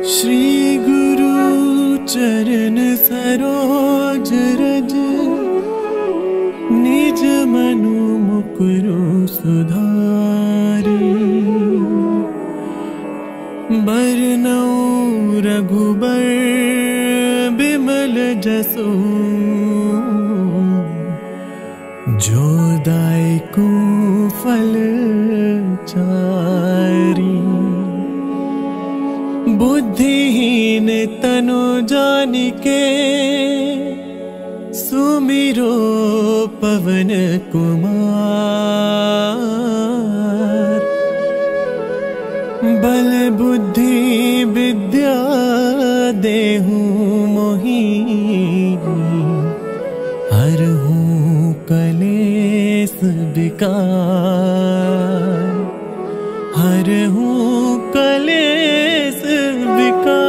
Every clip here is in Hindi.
श्री गुरु चरण सरोज रज, निज मनु मुकुरु सुधारी। बरनउँ रघुबर बिमल जसु, जो दायकु फल चारी। बुद्धिहीन तनु जानिके, सुमिरो पवन कुमार। बल बुद्धि विद्या देहु मोहि, हरहु कलेस विकार। हरहु कलेस विकार।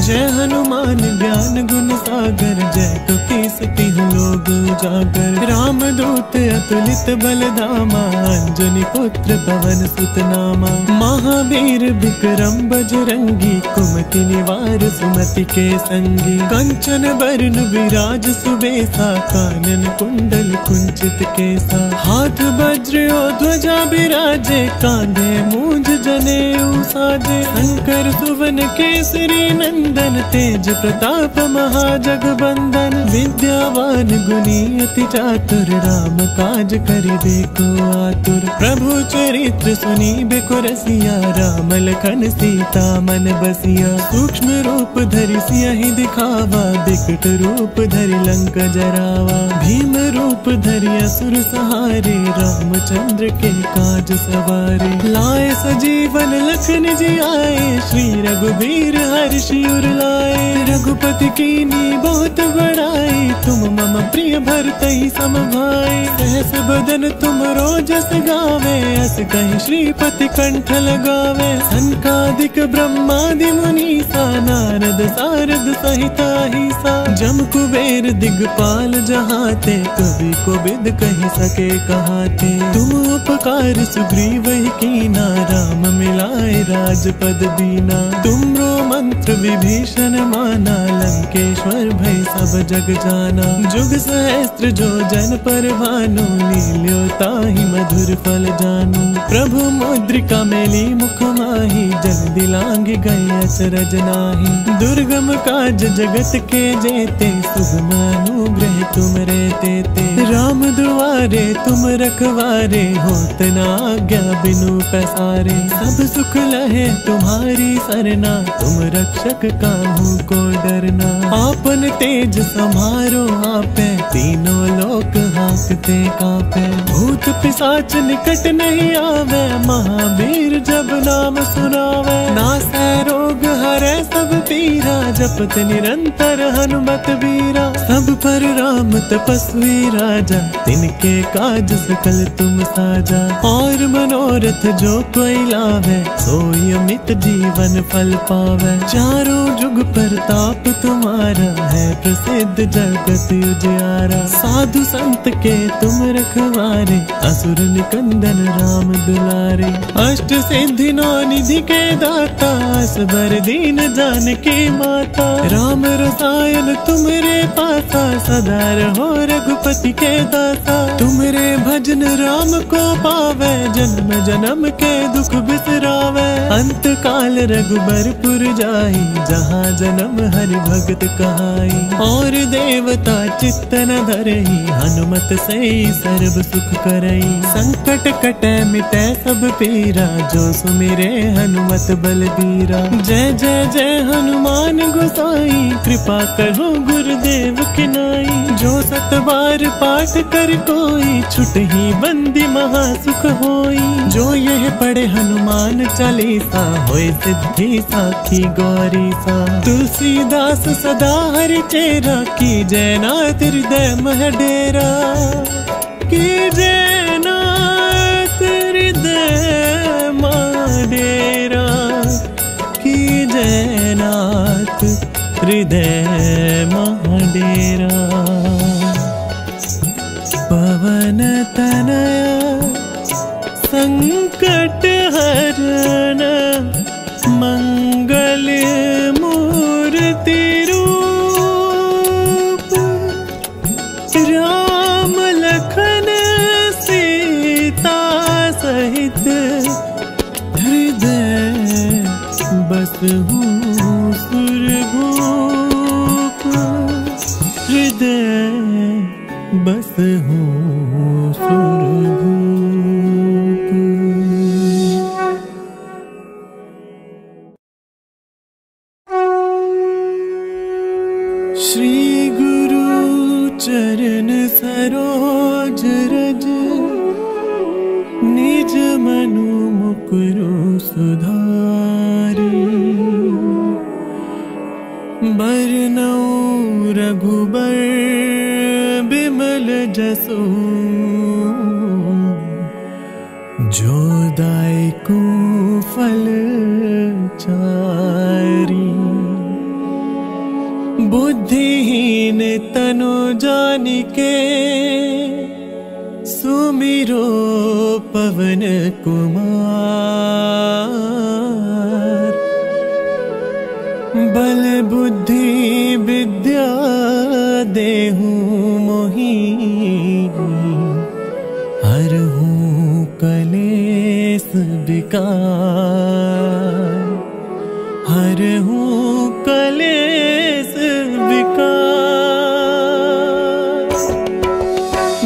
जय हनुमान ज्ञान गुण सागर, जय कपीस तिहुँ लोक उजागर। राम दूत अतुलित बल धामा, अंजनी पुत्र पवन सुत नामा। महावीर विक्रम बजरंगी, कुमति निवार सुमति के संगी। कंचन बरन विराज सुबेसा, कानन कुंडल कुंचित केसा। हाथ वज्र और ध्वजा बिराजे, कांधे मूंज जनेऊ साजे। शंकर सुवन केसरी नंदन, तेज प्रताप महाजगबंदन। विद्यावान गुणी अति चातुर, राम काज करिबेको आतुर। प्रभु चरित्र सुनिबेको रसिया, राम लखन सीता मन बसिया। सूक्ष्म रूप धरि सियहि दिखावा, बिकट रूप धरि लंक जरावा। भीम रूप धरि असुर सहारे, रामचंद्र के काज सवारे। लाए सजीवन लखन जियाए, श्री रघुबीर हर्षि उर लाए। रघुपति कीनी बहुत बड़ाई, तुम मम प्रिय भरतहि सम भाई। सहस बदन तुम रोजस गावे, अस कहि श्रीपति कंठ लगावे। सनकादिक ब्रह्मादि मुनीसा, नारद सारद सहित अहिसा। जम कुबेर दिगपाल जहाते, कवि कोविद कहि सके कहाते। तुम उपकार सुग्रीवहि कीना, राम मिलाए राजपद दीना। तुमरो मंत्र विभीषण माना, लंकेश्वर भय सब जग जाना। जुग सहस्त्र जो जन पर भानु, लील्यो ताहि मधुर फल जानू। प्रभु मुद्रिका मेली मुख माहि, जन दिलांघि गए अचरज नाहि। दुर्गम काज जगत के जेते, सुगम अनुग्रह तुम रे तेते। राम दुआरे तुम रखवारे, होत न आज्ञा बिनु पैसारे। सब सुख लहे तुम्हारी सरना, तुम रक्षक काहू को डरना। आपन तेज समारो आपे, तीनों लोक हांकते कांपे। भूत पिशाच निकट नहीं आवे, महावीर जब नाम सुनावे। नासै रोग हरै सब पीरा, जपत निरंतर हनुमत बीरा। सब पर राम तपस्वी राजा, तिनके काज सकल तुम साजा। और मनोरथ जो कोई लावे, सोई अमित जीवन फल पावे। चारों जुग प्रताप तुम्हारा, है प्रसिद्ध जगत उजियारा। साधु संत के तुम रखवारे, असुर निकंदन राम दुलारे। अष्ट सिद्धि नौ निधि के दाता, असबर दीन जानकी माता। राम रसायन तुमरे पासा, सदा रहो रघुपति के दासा। तुमरे भजन राम को पावे, जन्म जन्म के दुख बिसरावे। अंत काल रघुबरपुर जाई, जहाँ जन्म हरि भगत कहाई। और देवता चित्त न धरई, हनुमत सई सर्व सुख करई। संकट कटै मिटै सब पीरा, जो सुमिरे हनुमत बलबीरा। जय जय जय हनुमान गोसाई, कृपा करो गुरुदेव की नाई। जो सत बार पाठ कर कोई, छुटहि बंदी महा सुख होई। जो यह पढ़े हनुमान चालीसा, होय सिद्धि साखी गौरी सा। तुलसीदास सदा हरि चेरा, की जय नाथ हृदय मह डेरा। की जय नाथ हृदय मह डेरा। की जय नाथ हृदय मह डेरा। पवन तनया संकट हरण मंगल मूर्ति रूप, राम लखन सीता सहित हृदय बसहु सुरभूप, हृदय बसहु सुरभूप। श्री गुरु चरण सरोज रज, निज मनु मुकुरु सुधारी, बरनउँ रघुबर बिमल जसु, जो दायकु फल चारी। बुद्धिहीन तनु जानिके, सुमिरो पवन कुमार। बल बुद्धि विद्या देहु मोहि, हरहु कलेस विकार, हरहु कलेस विकार।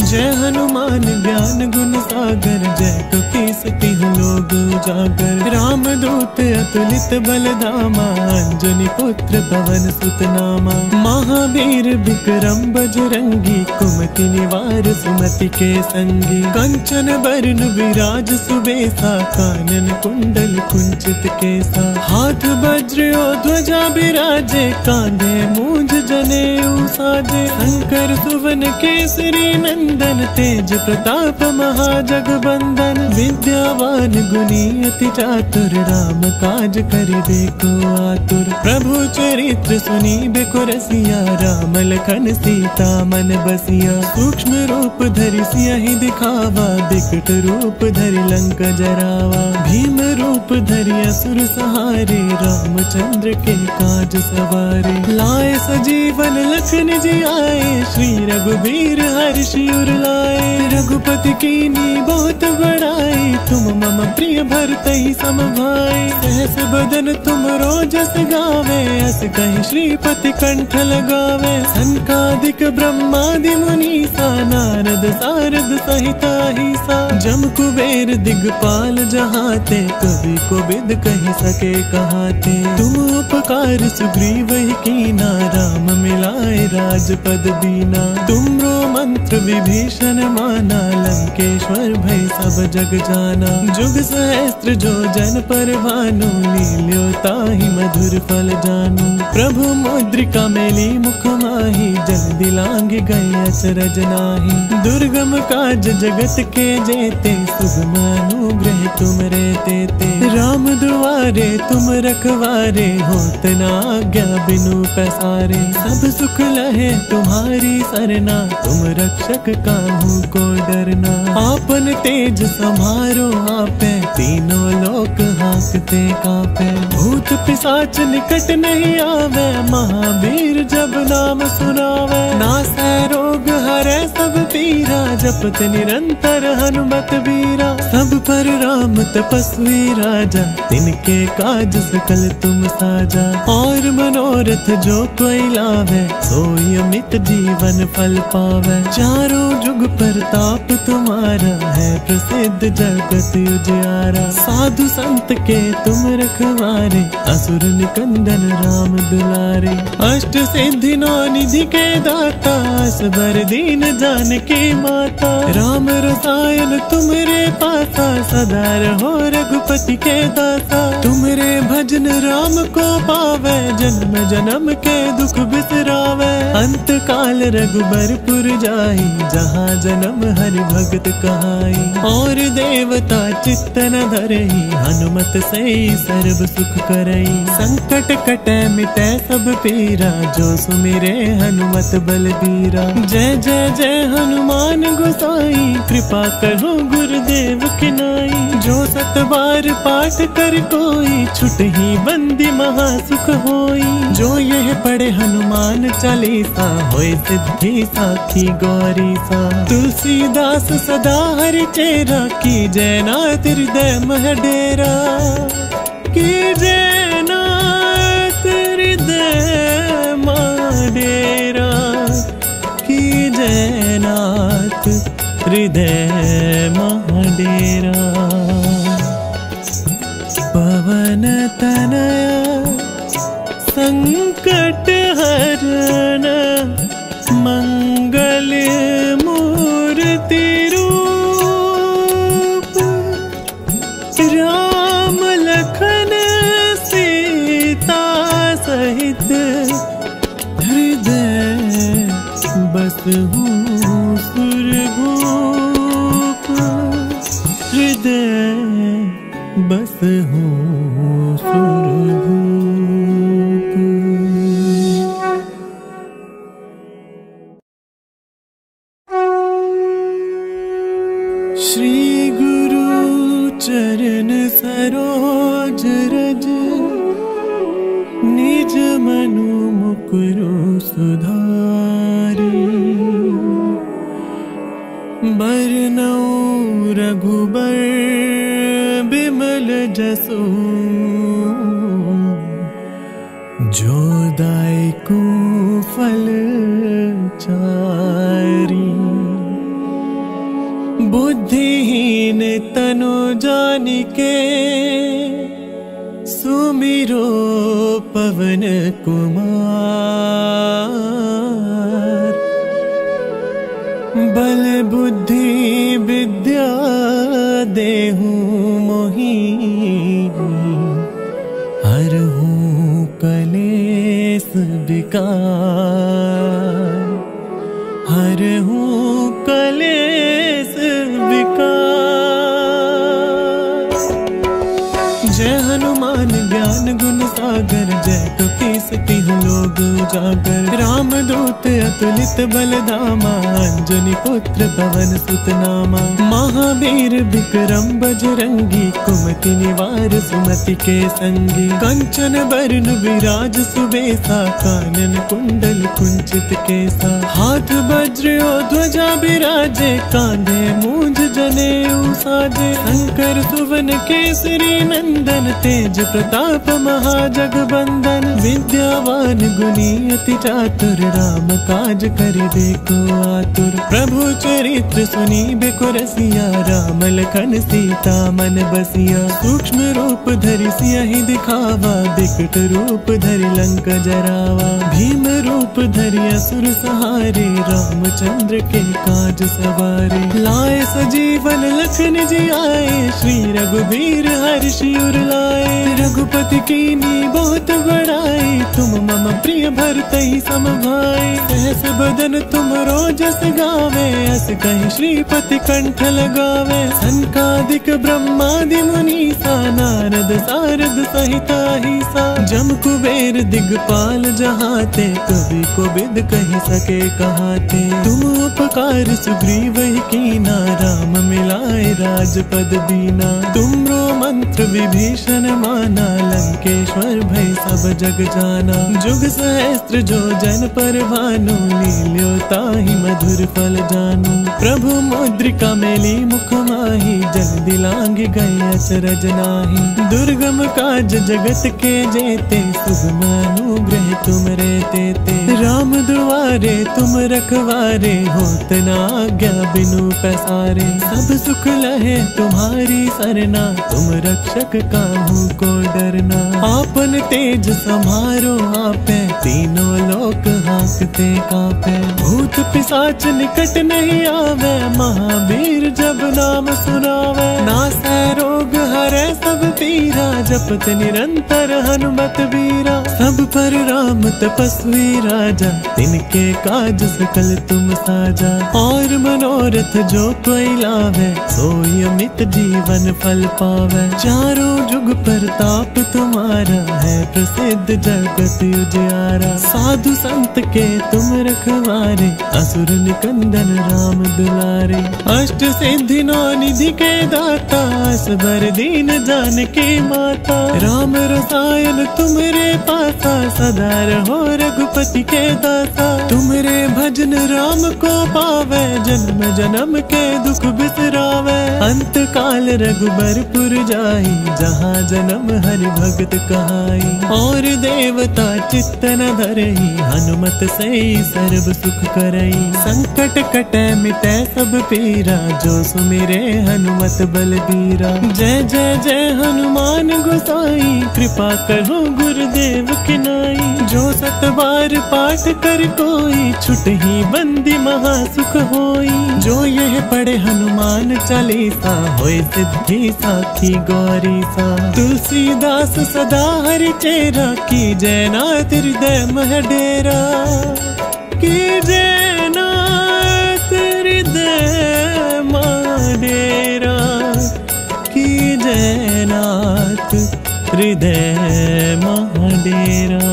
जय हनुमान ज्ञान गुण सागर, जय कपीस तिहुँ लोक उजागर। रामदूत अतुलित बल धामा, अंजनी पुत्र पवन सुत नामा। महावीर विक्रम बजरंगी, कुमति निवार सुमति के संगी। कंचन बरन विराज सुबेसा, कानन कुंडल कुंचित केसा। हाथ वज्र ध्वजा बिराजे, कांधे मूंज जनेऊ साजे। शंकर सुवन केसरी नंदन, तेज प्रताप महाजगबंदन। विद्यावान गुणी अति चातुर, राम काज करिबे को आतुर। प्रभु चरित्र सुनिबे को रसिया, राम लखन सीता मन बसिया। सूक्ष्म रूप धरि सियहि दिखावा, बिकट रूप धरि लंक जरावा। भीम रूप धरि असुर सहारे, रामचंद्र के काज सवारे। लाए सजीवन लखन जियाए, श्री रघुबीर हर्षि उर लाए। रघुपति कीनी बहुत बड़ाई, तुम मम प्रिय भरतहि सम भाई। सहस बदन तुम रोजस गावे, अस कहि श्रीपति कंठ लगावे। सनकादिक ब्रह्मादि मुनीसा, नारद सारद सहित अहिसा। जम कुबेर दिगपाल जहाते, कवि कोविद कहि सके कहाते। तुम उपकार सुग्रीव कीना, राम मिलाए राजपद दीना। तुमरो मंत्र विभीषण माना, लंकेश्वर भय सब जग जाना। जुग सहस्त्र जो जन पर भानु, लील्यो ताहि मधुर फल जानू। प्रभु मुद्रिका मेली मुख माहि, जल दिलांघि गए अचरज नाहि। दुर्गम काज जगत के जेते, सुगम अनुग्रह तुम रे तेते। राम दुआरे तुम रखवारे, होत न आज्ञा बिनु पैसारे। सब सुख लहे तुम्हारी सरना, तुम रक्षक काहू को डरना। आपन तेज समारो आपे, तीनों लोक हांकते कांपे। भूत पिशाच निकट नहीं आवे, महावीर जब नाम सुनावे। नासै रोग हरै सब पीरा, जपत निरंतर हनुमत बीरा। सब पर राम तपस्वी राजा, तिनके काज सकल तुम साजा। और मनोरथ जो कोई लावे, सोई अमित जीवन फल पावे। चारों जुग प्रताप तुम्हारा, है प्रसिद्ध जगत उजियारा। साधु संत के तुम रखवारे, असुर निकंदन राम दुलारे। अष्ट सिद्धि नौ निधि के दाता, असबर दीन जानकी माता। राम रसायन तुमरे पासा, सदा रहो रघुपति के दासा। तुमरे भजन राम को पावे, जन्म जन्म के दुख बिसरावे। अंत काल रघुबरपुर जाई, जहाँ जन्म हरि भगत कहाई। और देवता चित्त न धरई, हनुमत सई सर्व सुख करई। संकट कटै मिटै सब पीरा, जो सुमिरे हनुमत बलबीरा। जय जय जय हनुमान गोसाई, कृपा करो गुरुदेव की नाई। जो 7 बार पाठ कर कोई, छुट ही बंदी महासुख होई। जो यह पढ़े हनुमान चालीसा, होए सिद्धि साखी गौरी सा। तुलसीदास सदा हरि चेरा, की जयनाथ हृदय मह डेरा। की जयनाथ हृदय मह डेरा, की जयनाथ हृदय मह डेरा। पवन तनया संकट हरण, मंगल मूर्ति रूप। राम लखन सीता सहित, हृदय बसहु सुरभूप। हृदय बसहु सुरभूप। श्री गुरु चरण सरोज रज, निज मनु मुकुरु सुधारी। बरनउँ रघुबर बिमल जसु, जो दायकु फल चारी। बुद्धिहीन तनु जानिके, सुमिरो पवन कुमार। बल बुद्धि विद्या देहु मोहि, हरहु कलेस विकार। हरहु कलेस विकार। जय हनुमान ज्ञान गुण सागर, जय कपीस तिहुँ लोक उजागर। राम दूत अतुलित बल धामा, अंजनी पुत्र पवन सुत नामा। महावीर विक्रम बजरंगी, कुमति निवार सुमति के संगी। कंचन बरन विराज सुबेसा, कानन कुंडल कुंचित केसा। हाथ वज्र और ध्वजा बिराजे, कांधे मूंज जनेऊ साजे। शंकर सुवन केसरी नंदन, तेज प्रताप महाजगबंदन। विद्यावान गुणी अति चातुर, राम काज करिबे को आतुर। प्रभु चरित्र सुनिबे को रसिया, राम लखन सीता मन बसिया। सूक्ष्म रूप धरि सियहि दिखावा, बिकट रूप धरि लंक जरावा। भीम रूप धरि असुर सहारे, रामचंद्र के काज सवारे। लाए सजीवन लखन जियाए, श्री रघुबीर हर्षि उर लाए। रघुपति कीन्ही बहुत बड़ाई, तुम मम प्रिय भरतहि सम भाई। सहस बदन तुम रोजस गावे, अस कहि श्रीपति कंठ लगावे। सनकादिक ब्रह्मादि मुनीसा, नारद सारद सहित अहिसा। जम कुबेर दिगपाल जहाते, कवि कोविद कहि सके कहाते। तुम उपकार सुग्रीवहि कीना, राम मिलाए राजपद दीना। तुमरो मंत्र विभीषण माना, लंकेश्वर भय सब जग जाना। जुग सहस्त्र जो जन पर भानु, लील्यो ताहि मधुर फल जानु। प्रभु मुद्रिका मेली मुख माहि, जल दिलांग गए अचरज नाहि। दुर्गम काज जगत के जेते, सुगम अनुग्रह तुम रे तेते। राम दुआरे तुम रखवारे, होत न आज्ञा बिनु पैसारे। सब सुख लहे तुम्हारी सरना, तुम रक्षक काहू को डरना। आपन तेज समारो आपे, तीनों लोक हांकते कांपे। भूत पिशाच निकट नहीं आवे, महावीर जब नाम सुनावे। नासै रोग हरै सब पीरा, जपत निरंतर हनुमत वीरा। सब पर राम तपस्वी राजा, तिनके काज सकल तुम साजा। और मनोरथ जो कोई लावे, सोई अमित जीवन फल पावे। चारों जुग प्रताप तुम्हारा, है प्रसिद्ध जगत उजियारा। साधु संत के तुम रखवारे, असुर निकंदन राम दुलारे। अष्ट सिद्धि नौ निधि के दाता, असबर दीन जानकी माता। राम रसायन तुमरे पासा, सदा रहो रघुपति के दासा। तुमरे भजन राम को पावे, जन्म जन्म के दुख बिसरावे। अंत काल रघुबरपुर जाई, जहाँ जन्म हरि भगत कहाई। और देवता चित्त न धरई, हनुमत से सर्व सुख करई। संकट कटे मिटे सब पीरा, जो सुमिरे हनुमत बलबीरा। जय जय जय हनुमान गोसाई, कृपा करो गुरुदेव की नाई। जो सत बार पाठ कर कोई, छुटहि बंदी महासुख होई। जो यह पढ़े हनुमान चालीसा, होय सिद्धि साखी गौरी सा। तुलसीदास सदा हरि चेरा, की जय नाथ हृदय मह डेरा। की जय नाथ हृदय मह डेरा। की जय नाथ हृदय मह डेरा।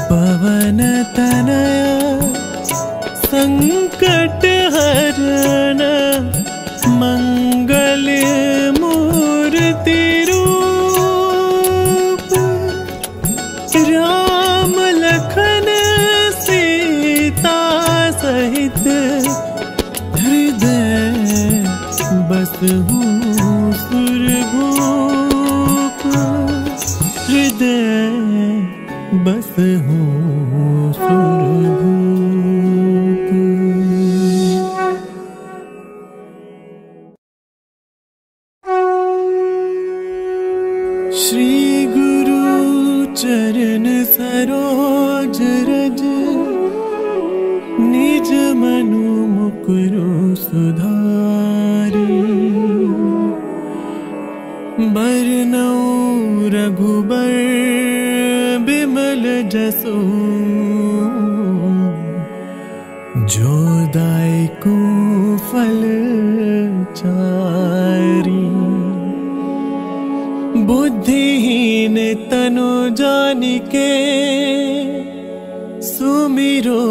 पवन तनया संकट हरण, मंगल मूर्ति रूप। राम लखन सीता सहित, हृदय बसहु सुरभूप। हृदय बसहु सुरभूप। श्री गुरु चरण सरोज रज, निज मनु मुकुरु सुधारी। बरनउँ रघुबर बिमल जसु, जो दायकु फल चारी। बुद्धिहीन तनु जानिके, सुमिरो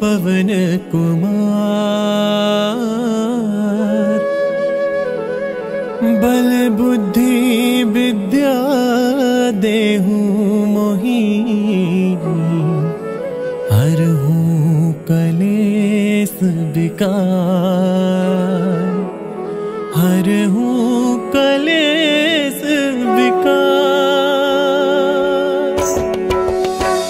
पवन कुमार। बल बुद्धि विद्या देहु मोहि, हरहु कलेस विकार। हरहु कलेस विकार।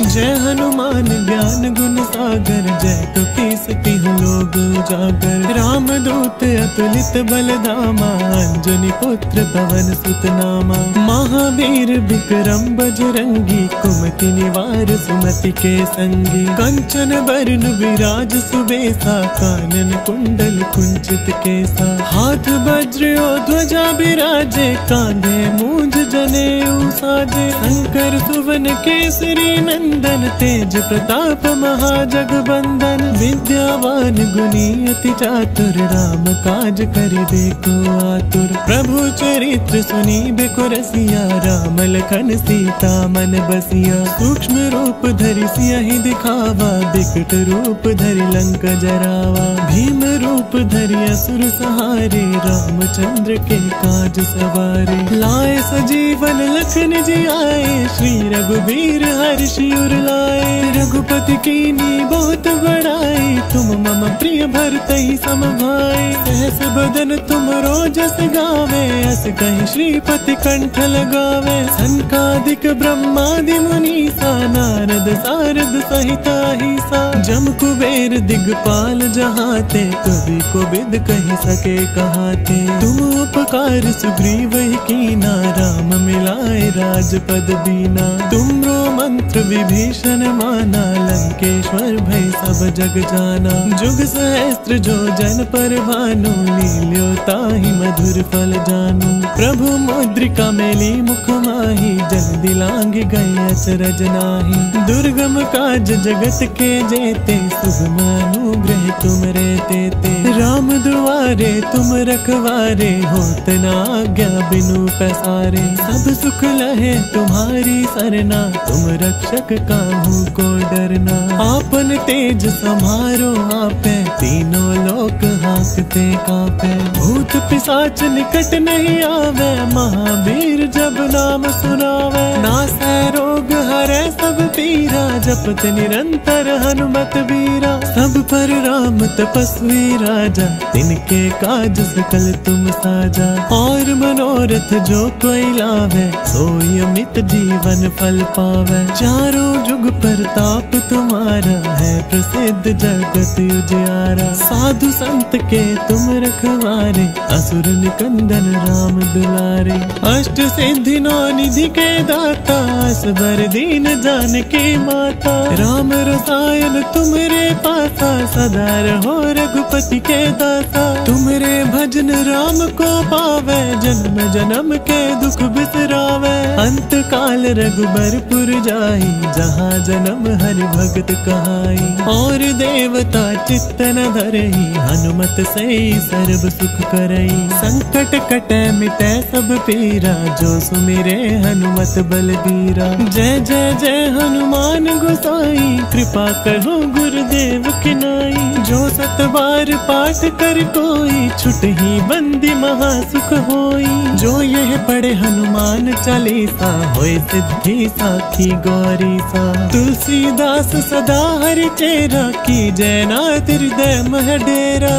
जय हनुमान ज्ञान गुण सागर, जय कपीस तिहु लोक उजागर। राम दूत अतुलित बल धामा, अंजनी पुत्र पवन सुत नामा। महावीर विक्रम बजरंगी, कुमति निवार सुमति के संगी। कंचन बरन विराज सुबेसा, कानन कुंडल कुंचित केसा। हाथ वज्र और ध्वजा बिराजे, कांधे मूंज जनेऊ साजे। शंकर सुवन केसरी नंदन, तेज प्रताप महाजगबंदन। विद्यावान गुणी अति चातुर, राम काज करिबे को आतुर। प्रभु चरित्र सुनिबे को रसिया, राम लखन सीता मन बसिया। सूक्ष्म रूप धरि सियहि दिखावा, बिकट रूप धरि लंक जरावा। भीम रूप धरि असुर सहारे, रामचंद्र के काज सवारे। लाए सजीवन लखन जियाए, श्री रघुबीर हर्षि उर लाए। रघुपति कीनी बहुत बड़ाई, तुम मम प्रिय भरतहि सम भाई। सहस बदन तुम रोजस गावे, अस कहि श्रीपति कंठ लगावे। सनकादिक ब्रह्मादि मुनीसा, नारद सारद सहित अहिसा। जम कुबेर दिगपाल जहाते, कवि कोविद कहि सके कहाते। तुम उपकार सुग्रीव ही कीना, राम मिलाए राजपद दीना। तुमरो मंत्र विभीषण माना, लंकेश्वर भय सब जग जाना। जुग सहस्त्र जो जन पर भानु, लील्यो ताहि मधुर फल जानू। प्रभु मुद्रिका मेली मुख माही, जन दिलांग गए अचरज नाही। दुर्गम काज जगत के जेते, शुभ अनुग्रह तुम रे तेते। राम दुआरे तुम रखवारे, होत न आज्ञा बिनु पैसारे। सब सुख लहे तुम्हारी सरना, तुम रक्षक काहू को डरना। आपन तेज समारो आपे, तीनों लोक हाँकते कापे। भूत पिशाच निकट नहीं आवे, महावीर जब नाम सुनावे। नासै रोग हरै सब पीरा, जपत निरंतर हनुमत बीरा। सब पर राम तपस्वी राजा, तिनके काज सकल तुम साजा। और मनोरथ जो कोई लावे, सोई अमित जीवन फल पावे। चारों जुग परताप तुम्हारा, है प्रसिद्ध जगत उजियारा। साधु संत के तुम रखवारे, असुर निकंदन राम दुलारे। अष्ट सिद्धि नौ निधि के दाता, असबर दीन जानकी माता। राम रसायन तुमरे पासा, सदा रहो रघुपति के दासा। तुमरे भजन राम को पावे, जन्म जन्म के दुख बिसरावे। अंत काल रघुबरपुर जाई, जहाँ जन्म हरि भगत कहाई। और देवता चित्त न धरई, हनुमत से सर्व सुख करई। संकट कटे मिटे सब पीरा, जो सुमिरे हनुमत बलबीरा। जय जय जय हनुमान गोसाई, कृपा करो गुरुदेव की नाई। जो सत बार पाठ कर कोई, छुटहि बंदी महासुख होई। जो यह पढ़े हनुमान चालीसा, होय सिद्धि साखी गौरी सा। तुलसीदास सदा हरि चेरा, की जय नाथ हृदय मह डेरा।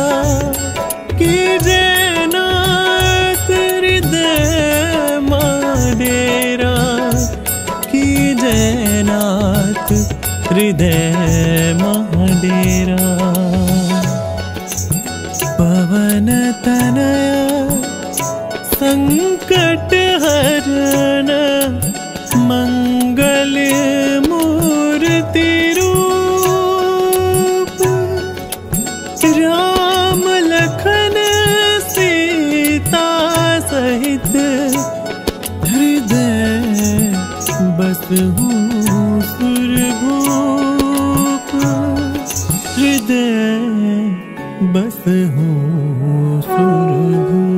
की जय नाथ हृदय मह डेरा। की जय नाथ हृदय मह डेरा। पवन तनया संकट हरण, मंगल मूर्ति रूप। राम लखन सीता सहित, हृदय बसहु सुरभूप। हृदय बसहु सुरभूप।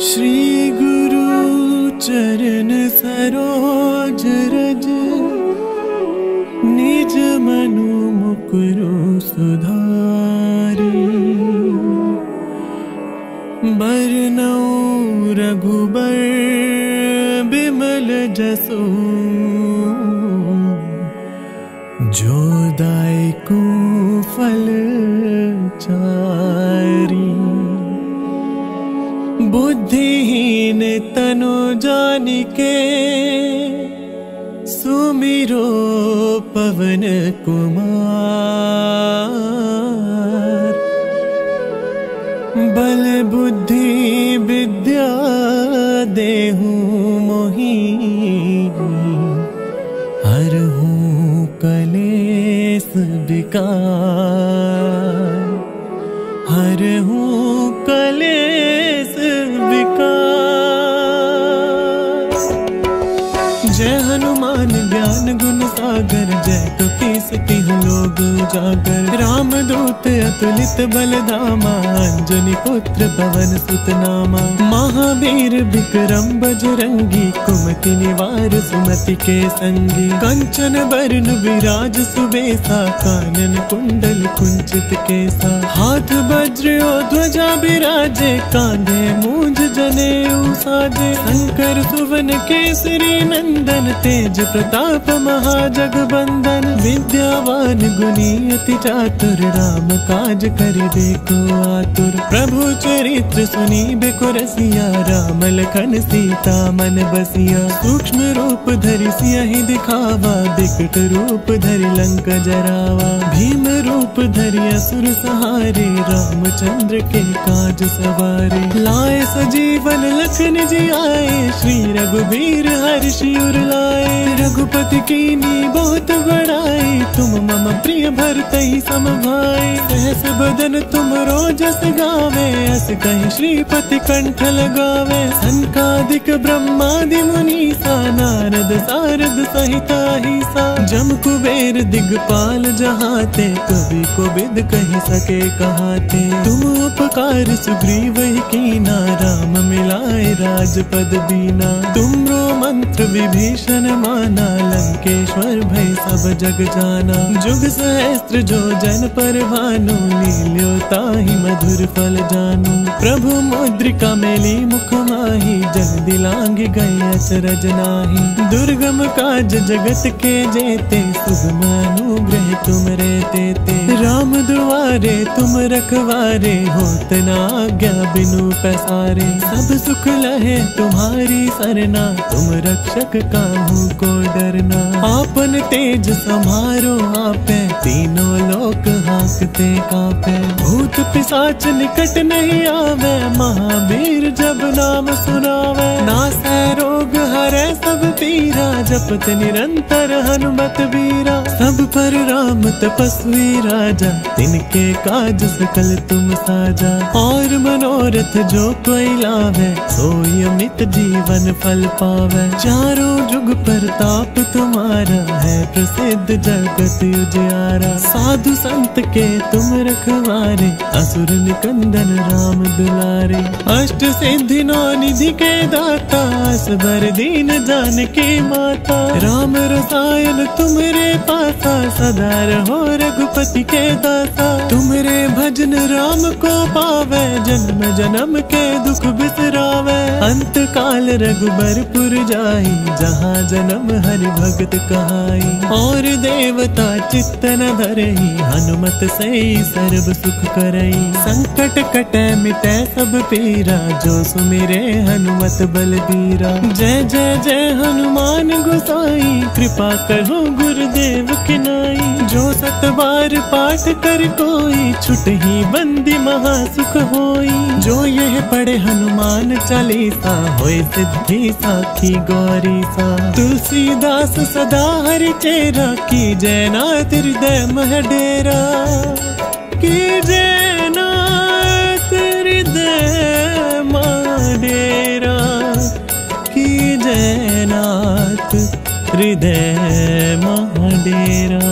श्री गुरु चरण सरोज रज, निज मनु मुकुरु सुधारी। बरनउँ रघुबर बिमल जसु, जो दायकु फल चारी। बुद्धिहीन तनु जानिके, सुमिरो पवन कुमार। बल बुद्धि विद्या देहु मोहि, हरहु कलेस विकार। हरहु कलेस विकार। जय हनुमान ज्ञान गुण सागर, जय कपीस तिहुँ लोक उजागर। राम दूत अतुलित बल धामा, अंजनी पुत्र पवन सुत नामा। महावीर विक्रम बजरंगी, कुमति निवार सुमति के संगी। कंचन बरन विराज सुबेसा, कानन कुंडल कुंचित केसा। हाथ वज्र और ध्वजा बिराजे, कांधे मूंज जनेऊ साजे। शंकर सुवन केसरी नंदन, तेज प्रताप महाजगबंदन। विद्यावान गुणी अति चातुर, राम काज करिबे को आतुर। प्रभु चरित्र सुनिबे को रसिया, राम लखन सीता मन बसिया। सूक्ष्म रूप धरि सियहि दिखावा, बिकट रूप धरि लंक जरावा। भीम रूप धरि असुर सहारे, रामचंद्र के काज सवारे। लाए सजीवन लखन जी आए, श्री रघुबीर हर्षि उर लाए। रघुपति कीनी बहुत बड़ाई, तुम मम प्रिय भरतहि सम भाई। सहस बदन तुम रोजस गावे, अस कहि श्रीपति कंठ लगावे। सनकादिक ब्रह्मादि मुनीसा, नारद सारद सहित अहिसा। जम कुबेर दिगपाल जहाते, कवि को बिद कहि सके कहाते। तुम उपकार सुग्रीव ही कीना, राम मिलाए राजपद दीना। तुमरो मंत्र विभीषण माना, लंकेश्वर भय सब जग जाना। जुग सहस्त्र जो जन पर भानु, लील्यो ताहि मधुर फल जानू। प्रभु मुद्रिका मेली मुख माही, जल दिलांग गए अचरज नाही। दुर्गम काज जगत के जेते, सुगम अनुग्रह तुम रे तेते। राम दुआरे तुम रखवारे, होत न आज्ञा बिनु पैसारे। सब सुख लहे तुम्हारी सरना, तुम रक्षक काहू को डरना। आपन तेज समारो आपे, तीनों लोक हांकते कापे। भूत पिशाच निकट नहीं आवे, महावीर जब नाम सुनावे। नासै रोग हरै सब पीरा, जपत निरंतर हनुमत बीरा। सब पर राम तपस्वी राजा, तिनके काज सकल तुम साजा। और मनोरथ जो कोई लावे, सोई अमित जीवन फल पावे। चारों जुग प्रताप तुम्हारा, है प्रसिद्ध जगत उजियारा। साधु संत के तुम रखवारे, असुर निकंदन राम दुलारे। अष्ट सिद्धि नौ निधि के दाता, असबर दीन जानकी माता। राम रसायन तुमरे पासा, सदा रहो रघुपति के दासा। तुमरे भजन राम को पावे, जन्म जन्म के दुख बिसरावे। अंत काल रघुबरपुर जाई, जहाँ जन्म हरि भगत कहाई। और देवता चित्त न धरई, हनुमत सई सर्व सुख करई। संकट कटै मिटै सब पीरा, जो सुमिरे हनुमत बलबीरा। जय जय जय हनुमान गोसाई, कृपा करो गुरुदेव की नाई। जो सत बार पाठ कर कोई, छुटहि बंदी महा सुख होई। जो यह पढ़े हनुमान चालीसा, होय सिद्धि साखी गौरी सा। तुलसीदास सदा हरि चेरा, की जय नाथ हृदय मह डेरा। की जय नाथ हृदय मह डेरा, की जय नाथ हृदय मह डेरा।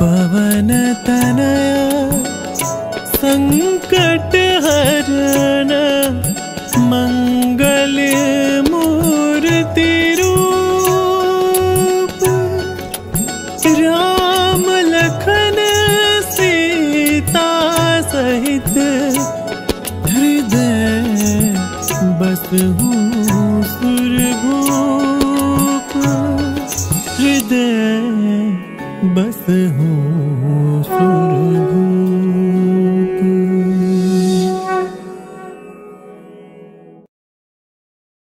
पवन तनया संकट हरण, मंगल मूर्ति रूप। राम लखन सीता सहित, हृदय बसहु सुरभूप। हृदय बसहु सुरभूप।